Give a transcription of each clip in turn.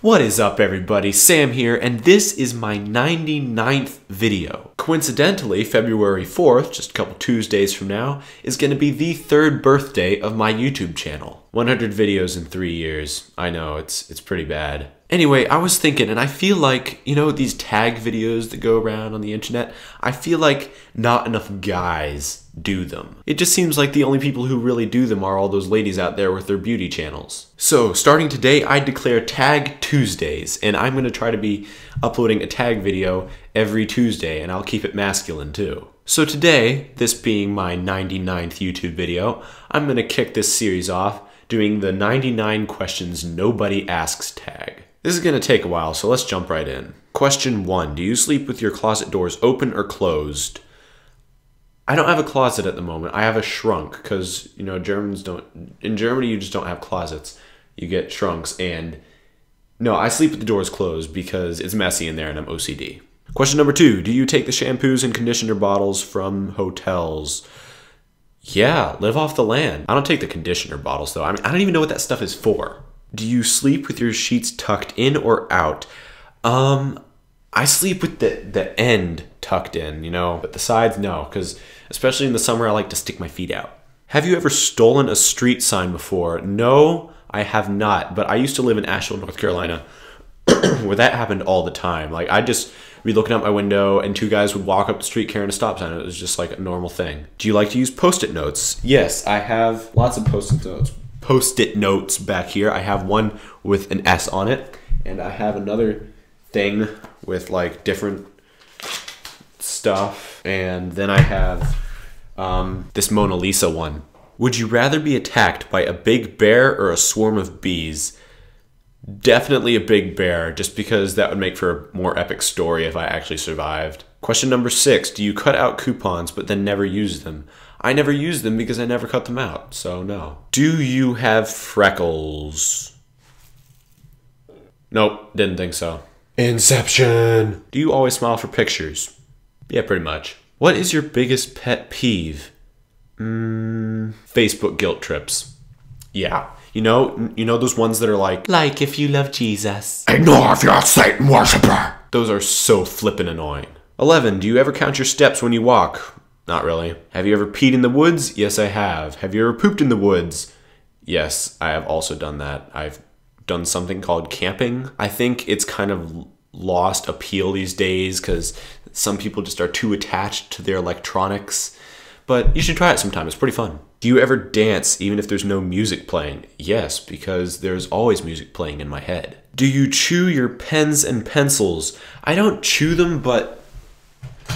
What is up, everybody? Sam here, and this is my 99th video. Coincidentally, February 4th, just a couple Tuesdays from now, is going to be the 3rd birthday of my YouTube channel. 100 videos in 3 years. I know, it's pretty bad. Anyway, I was thinking, and I feel like, you know, these tag videos that go around on the internet, I feel like not enough guys do them. It just seems like the only people who really do them are all those ladies out there with their beauty channels. So, starting today, I declare Tag Tuesdays, and I'm going to try to be uploading a tag video every Tuesday, and I'll keep it masculine too. So today, this being my 99th YouTube video, I'm going to kick this series off doing the 99 questions nobody asks tag. This is going to take a while, so let's jump right in. Question 1. Do you sleep with your closet doors open or closed? I don't have a closet at the moment. I have a shrunk, because, you know, Germans don't... In Germany, you just don't have closets. You get shrunks, and... No, I sleep with the doors closed because it's messy in there and I'm OCD. Question number 2. Do you take the shampoos and conditioner bottles from hotels? Yeah, live off the land. I don't take the conditioner bottles, though. I mean, I don't even know what that stuff is for. Do you sleep with your sheets tucked in or out? I sleep with the end tucked in, you know, but the sides, no, because especially in the summer, I like to stick my feet out. Have you ever stolen a street sign before? No, I have not, but I used to live in Asheville, North Carolina, where that happened all the time. Like, I'd just be looking out my window and 2 guys would walk up the street carrying a stop sign. It was just like a normal thing. Do you like to use Post-it notes? Yes, I have lots of Post-it notes back here. I have one with an S on it, and I have another thing with like different stuff, and then I have this Mona Lisa one. Would you rather be attacked by a big bear or a swarm of bees? Definitely a big bear, just because that would make for a more epic story if I actually survived. Question number 6. Do you cut out coupons but then never use them? I never use them because I never cut them out, so no. Do you have freckles? Nope, didn't think so. Inception! Do you always smile for pictures? Yeah, pretty much. What is your biggest pet peeve? Facebook guilt trips. Yeah. You know those ones that are like if you love Jesus. Ignore if you're a Satan worshiper. Those are so flippin' annoying. 11. Do you ever count your steps when you walk? Not really. Have you ever peed in the woods? Yes, I have. Have you ever pooped in the woods? Yes, I have also done that. I've done something called camping. I think it's kind of lost appeal these days because some people just are too attached to their electronics. But you should try it sometime. It's pretty fun. Do you ever dance even if there's no music playing? Yes, because there's always music playing in my head. Do you chew your pens and pencils? I don't chew them, but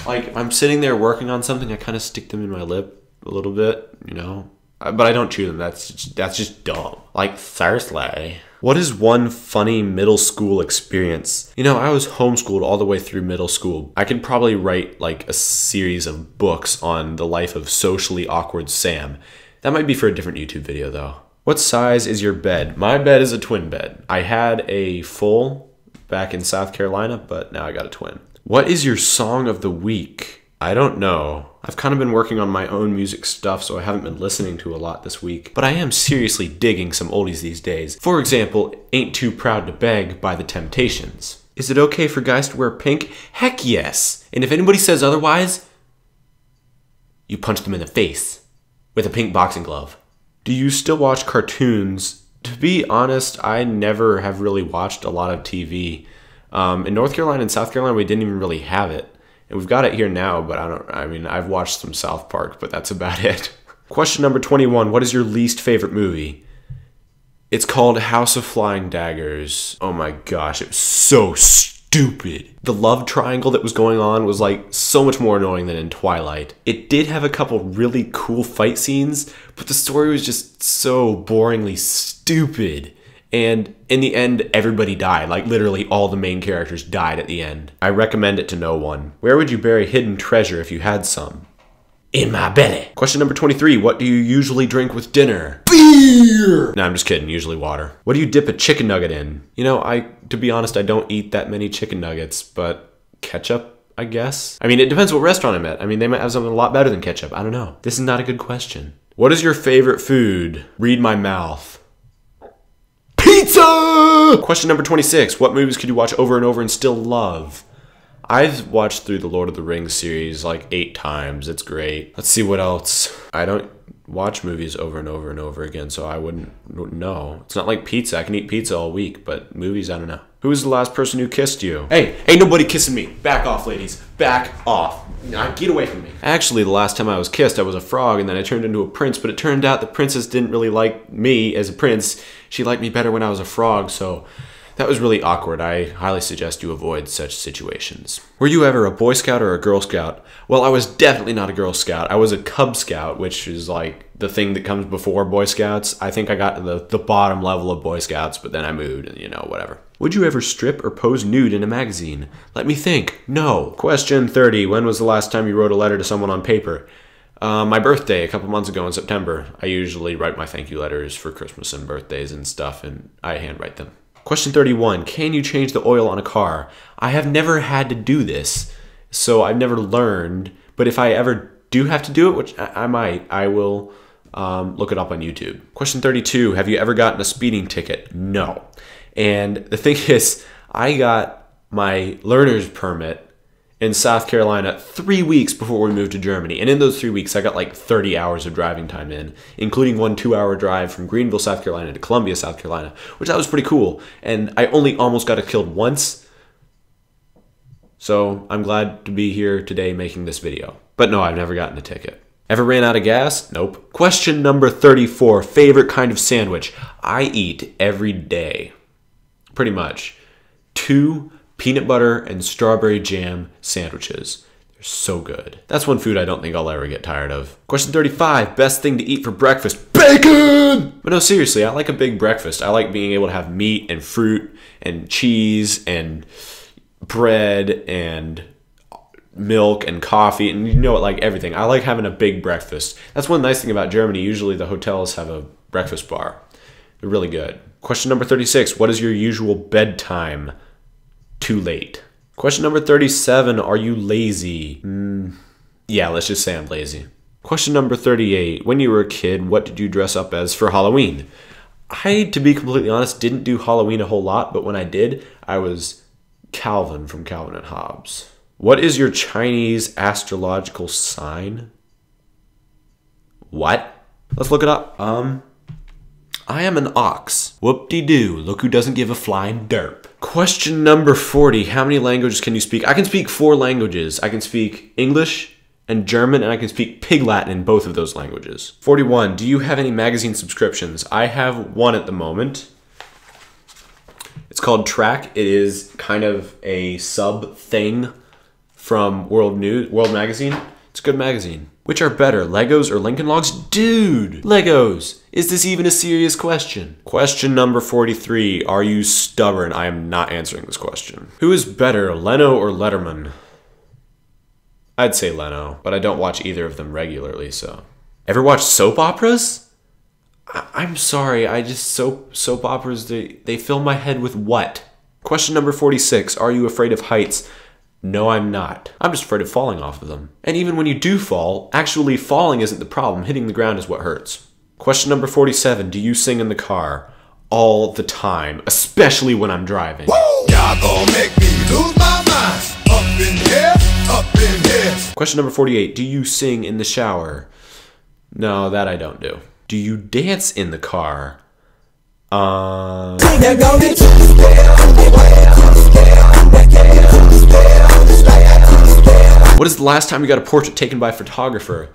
like if I'm sitting there working on something, I kind of stick them in my lip a little bit, you know? But I don't chew them. That's just dumb. Like, seriously. What is one funny middle school experience? You know, I was homeschooled all the way through middle school. I could probably write like a series of books on the life of socially awkward Sam. That might be for a different YouTube video though. What size is your bed? My bed is a twin bed. I had a full back in South Carolina, but now I got a twin. What is your song of the week? I don't know. I've kind of been working on my own music stuff, so I haven't been listening to a lot this week. But I am seriously digging some oldies these days. For example, Ain't Too Proud to Beg by The Temptations. Is it okay for guys to wear pink? Heck yes! And if anybody says otherwise, you punch them in the face with a pink boxing glove. Do you still watch cartoons? To be honest, I never have really watched a lot of TV. In North Carolina and South Carolina, we didn't even really have it. And we've got it here now, but I've watched some South Park, but that's about it. Question number 21. What is your least favorite movie? It's called House of Flying Daggers. Oh my gosh, it was so stupid. The love triangle that was going on was like so much more annoying than in Twilight. It did have a couple really cool fight scenes, but the story was just so boringly stupid. And in the end, everybody died. Like, literally all the main characters died at the end. I recommend it to no one. Where would you bury hidden treasure if you had some? In my belly. Question number 23. What do you usually drink with dinner? Beer! No, I'm just kidding. Usually water. What do you dip a chicken nugget in? You know, to be honest, I don't eat that many chicken nuggets, but ketchup, I guess? I mean, it depends what restaurant I'm at. I mean, they might have something a lot better than ketchup. I don't know. This is not a good question. What is your favorite food? Read my mouth. pizza! Question number 26. What movies could you watch over and over and still love? I've watched through the Lord of the Rings series like 8 times. It's great. Let's see what else. I don't watch movies over and over and over again, so I wouldn't know. It's not like pizza. I can eat pizza all week, but movies, I don't know. Who was the last person who kissed you? Hey, ain't nobody kissing me. Back off, ladies. Back off. Now, get away from me. Actually, the last time I was kissed, I was a frog, and then I turned into a prince, but it turned out the princess didn't really like me as a prince. She liked me better when I was a frog, so that was really awkward. I highly suggest you avoid such situations. Were you ever a Boy Scout or a Girl Scout? Well, I was definitely not a Girl Scout. I was a Cub Scout, which is like the thing that comes before Boy Scouts. I think I got to the bottom level of Boy Scouts, but then I moved and, you know, whatever. Would you ever strip or pose nude in a magazine? Let me think. No. Question 30. When was the last time you wrote a letter to someone on paper? My birthday, a couple months ago in September. I usually write my thank you letters for Christmas and birthdays and stuff, and I handwrite them. Question 31. Can you change the oil on a car? I have never had to do this, so I've never learned. But if I ever do have to do it, which I might, I will look it up on YouTube. Question 32. Have you ever gotten a speeding ticket? No. And the thing is, I got my learner's permit in South Carolina 3 weeks before we moved to Germany. And in those 3 weeks, I got like 30 hours of driving time in, including one 2-hour drive from Greenville, South Carolina to Columbia, South Carolina, which that was pretty cool. And I only almost got killed once. So I'm glad to be here today making this video. But no, I've never gotten a ticket. Ever ran out of gas? Nope. Question number 34. Favorite kind of sandwich? I eat every day. Pretty much. 2 peanut butter and strawberry jam sandwiches. They're so good. That's one food I don't think I'll ever get tired of. Question 35. Best thing to eat for breakfast? Bacon! But no, seriously, I like a big breakfast. I like being able to have meat and fruit and cheese and bread and milk and coffee and you know what, like everything. I like having a big breakfast. That's one nice thing about Germany. Usually the hotels have a breakfast bar. They're really good. Question number 36. What is your usual bedtime? Too late. Question number 37. Are you lazy? Yeah, let's just say I'm lazy. Question number 38. When you were a kid, what did you dress up as for Halloween? I, to be completely honest, didn't do Halloween a whole lot, but when I did, I was Calvin from Calvin and Hobbes. What is your Chinese astrological sign? What? Let's look it up. I am an ox. Whoop-de-doo. Look who doesn't give a flying derp. Question number 40. How many languages can you speak? I can speak 4 languages. I can speak English and German, and I can speak Pig Latin in both of those languages. 41. Do you have any magazine subscriptions? I have one at the moment. It's called Track. It is kind of a sub thing from World Magazine. It's a good magazine. Which are better, Legos or Lincoln Logs? Dude, Legos. Is this even a serious question? Question number 43. Are you stubborn? I am not answering this question. Who is better, Leno or Letterman? I'd say Leno, but I don't watch either of them regularly, so. Ever watch soap operas? I'm sorry, soap operas, they fill my head with what? Question number 46. Are you afraid of heights? No, I'm not. I'm just afraid of falling off of them. And even when you do fall, actually falling isn't the problem. Hitting the ground is what hurts. Question number 47. Do you sing in the car? All the time, especially when I'm driving. Woo! Y'all gonna make me lose my mind. Up in here, up in here. Question number 48. Do you sing in the shower? No, that I don't do. Do you dance in the car? What is the last time you got a portrait taken by a photographer?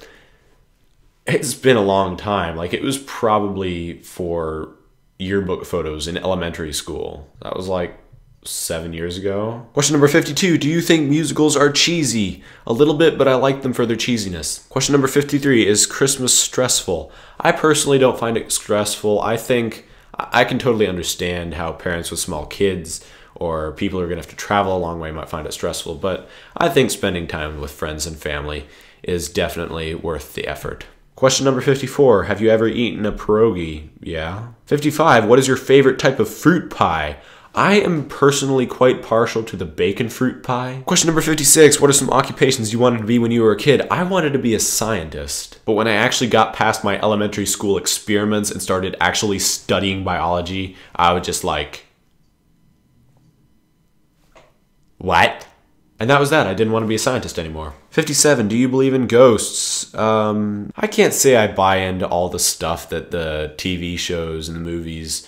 It's been a long time. Like, it was probably for yearbook photos in elementary school. That was like 7 years ago. Question number 52. Do you think musicals are cheesy? A little bit, but I like them for their cheesiness. Question number 53. Is Christmas stressful? I personally don't find it stressful. I think I can totally understand how parents with small kids or people who are going to have to travel a long way might find it stressful, but I think spending time with friends and family is definitely worth the effort. Question number 54. Have you ever eaten a pierogi? Yeah. 55. What is your favorite type of fruit pie? I am personally quite partial to the bacon fruit pie. Question number 56, what are some occupations you wanted to be when you were a kid? I wanted to be a scientist, but when I actually got past my elementary school experiments and started actually studying biology, I was just like, what? And that was that. I didn't want to be a scientist anymore. 57, do you believe in ghosts? I can't say I buy into all the stuff that the TV shows and the movies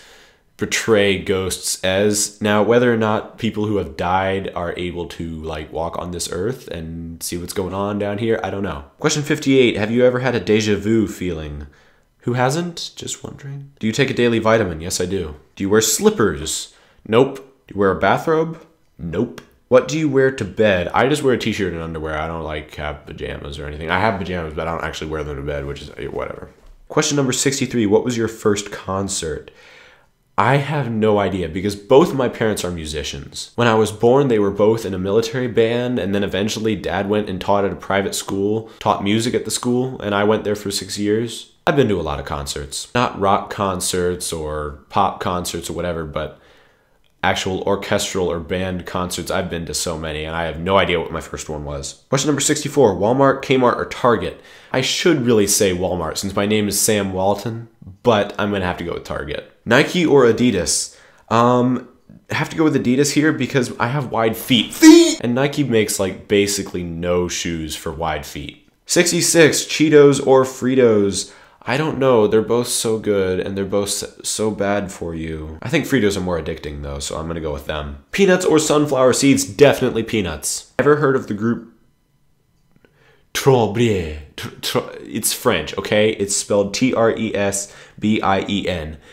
portray ghosts as. Now, whether or not people who have died are able to like walk on this earth and see what's going on down here, I don't know. Question 58, have you ever had a deja vu feeling? Who hasn't? Just wondering. Do you take a daily vitamin? Yes, I do. Do you wear slippers? Nope. Do you wear a bathrobe? Nope. What do you wear to bed? I just wear a t-shirt and underwear. I don't like have pajamas or anything. I have pajamas, but I don't actually wear them to bed, which is whatever. Question number 63, what was your first concert? I have no idea because both of my parents are musicians. When I was born, they were both in a military band, and then eventually Dad went and taught at a private school, taught music at the school, and I went there for 6 years. I've been to a lot of concerts. Not rock concerts or pop concerts or whatever, but actual orchestral or band concerts. I've been to so many, and I have no idea what my first one was. Question number 64, Walmart, Kmart, or Target? I should really say Walmart since my name is Sam Walton, but I'm gonna have to go with Target. Nike or Adidas? I have to go with Adidas here because I have wide feet. And Nike makes like basically no shoes for wide feet. 66, Cheetos or Fritos? I don't know, they're both so good and they're both so bad for you. I think Fritos are more addicting though, so I'm gonna go with them. Peanuts or sunflower seeds? Definitely peanuts. Ever heard of the group Trobien? It's French, okay? It's spelled T-R-E-S-B-I-E-N.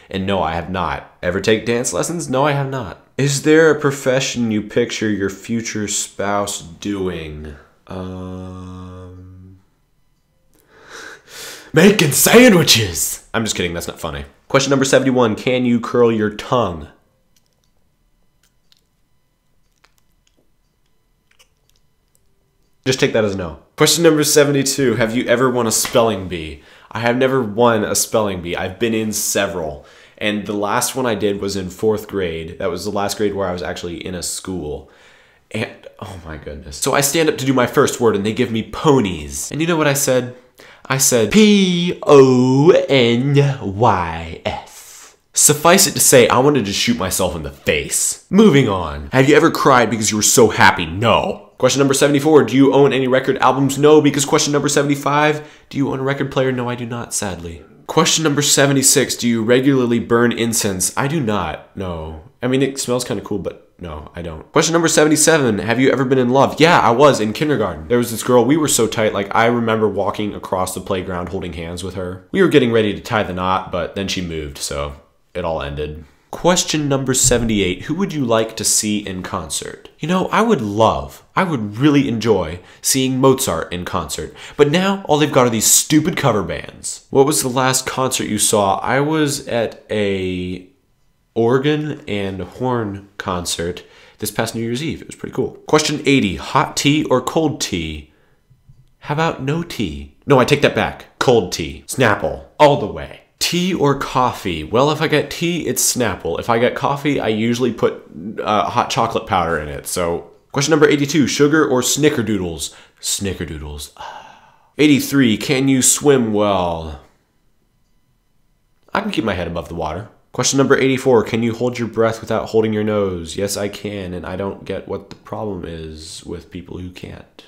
And no, I have not. Ever take dance lessons? No, I have not. Is there a profession you picture your future spouse doing? Making sandwiches! I'm just kidding, that's not funny. Question number 71, can you curl your tongue? Just take that as a no. Question number 72, have you ever won a spelling bee? I have never won a spelling bee. I've been in several. And the last one I did was in 4th grade. That was the last grade where I was actually in a school. And, oh my goodness. So I stand up to do my first word and they give me ponies. And you know what I said? I said P-O-N-Y-S. Suffice it to say, I wanted to shoot myself in the face. Moving on. Have you ever cried because you were so happy? No. Question number 74, do you own any record albums? No, because question number 75, do you own a record player? No, I do not, sadly. Question number 76, do you regularly burn incense? I do not, no. I mean, it smells kind of cool, but no, I don't. Question number 77, have you ever been in love? Yeah, I was in kindergarten. There was this girl, we were so tight, like I remember walking across the playground holding hands with her. We were getting ready to tie the knot, but then she moved, so it all ended. Question number 78, who would you like to see in concert? You know, I would really enjoy seeing Mozart in concert, but now all they've got are these stupid cover bands. What was the last concert you saw? I was at a organ and horn concert this past New Year's Eve. It was pretty cool. Question 80, hot tea or cold tea? How about no tea? No, I take that back. Cold tea. Snapple. All the way. Tea or coffee? Well, if I get tea, it's Snapple. If I get coffee, I usually put hot chocolate powder in it. So, question number 82, sugar or snickerdoodles? Snickerdoodles. 83, can you swim well? I can keep my head above the water. Question number 84, can you hold your breath without holding your nose? Yes, I can, and I don't get what the problem is with people who can't.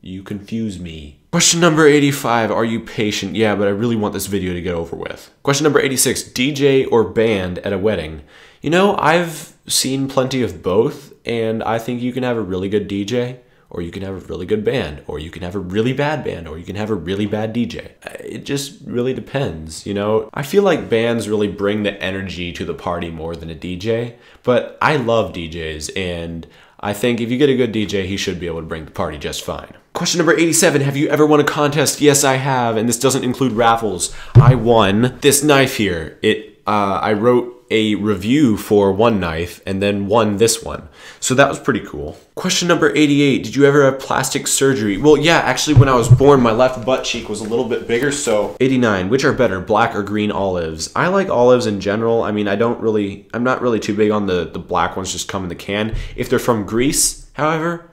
You confuse me. Question number 85, are you patient? Yeah, but I really want this video to get over with. Question number 86, DJ or band at a wedding? You know, I've seen plenty of both, and I think you can have a really good DJ, or you can have a really good band, or you can have a really bad band, or you can have a really bad DJ. It just really depends, you know? I feel like bands really bring the energy to the party more than a DJ, but I love DJs, and I think if you get a good DJ, he should be able to bring the party just fine. Question number 87, have you ever won a contest? Yes, I have, and this doesn't include raffles. I won this knife here. It I wrote a review for one knife and then won this one. So that was pretty cool. Question number 88, did you ever have plastic surgery? Well, yeah, actually when I was born, my left butt cheek was a little bit bigger, so. 89, which are better, black or green olives? I like olives in general. I mean, I'm not really too big on the black ones just come in the can. If they're from Greece, however,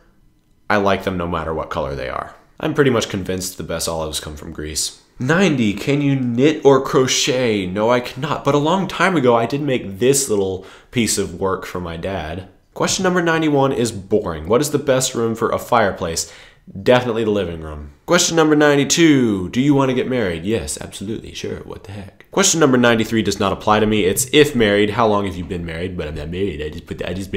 I like them no matter what color they are. I'm pretty much convinced the best olives come from Greece. 90, can you knit or crochet? No, I cannot, but a long time ago I did make this little piece of work for my dad. Question number 91 is boring. What is the best room for a fireplace? Definitely the living room. Question number 92, do you want to get married? Yes, absolutely, sure, what the heck. Question number 93 does not apply to me. It's if married, how long have you been married? But I'm not married, I just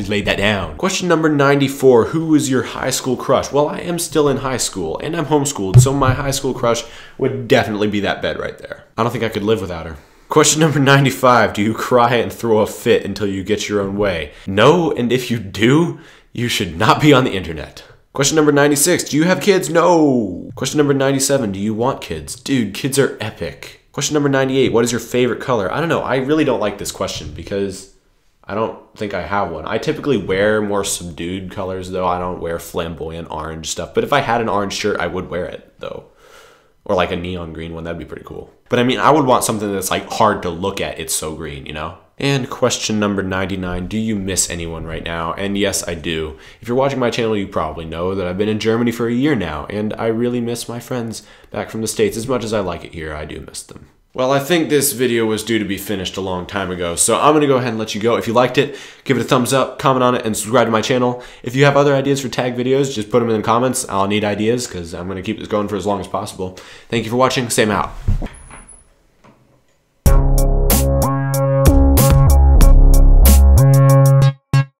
laid that down. Question number 94, who was your high school crush? Well, I am still in high school and I'm homeschooled, so my high school crush would definitely be that bed right there. I don't think I could live without her. Question number 95, do you cry and throw a fit until you get your own way? No, and if you do, you should not be on the internet. Question number 96, do you have kids? No. Question number 97, do you want kids? Dude, kids are epic. Question number 98, what is your favorite color? I don't know, I really don't like this question because I don't think I have one. I typically wear more subdued colors though. I don't wear flamboyant orange stuff, but if I had an orange shirt, I would wear it though. Or like a neon green one, that'd be pretty cool. But I mean, I would want something that's like hard to look at, it's so green, you know? And question number 99, do you miss anyone right now? And yes, I do. If you're watching my channel, you probably know that I've been in Germany for a year now, and I really miss my friends back from the States. As much as I like it here, I do miss them. Well, I think this video was due to be finished a long time ago, so I'm gonna go ahead and let you go. If you liked it, give it a thumbs up, comment on it, and subscribe to my channel. If you have other ideas for tag videos, just put them in the comments. I'll need ideas, because I'm gonna keep this going for as long as possible. Thank you for watching. Sam out.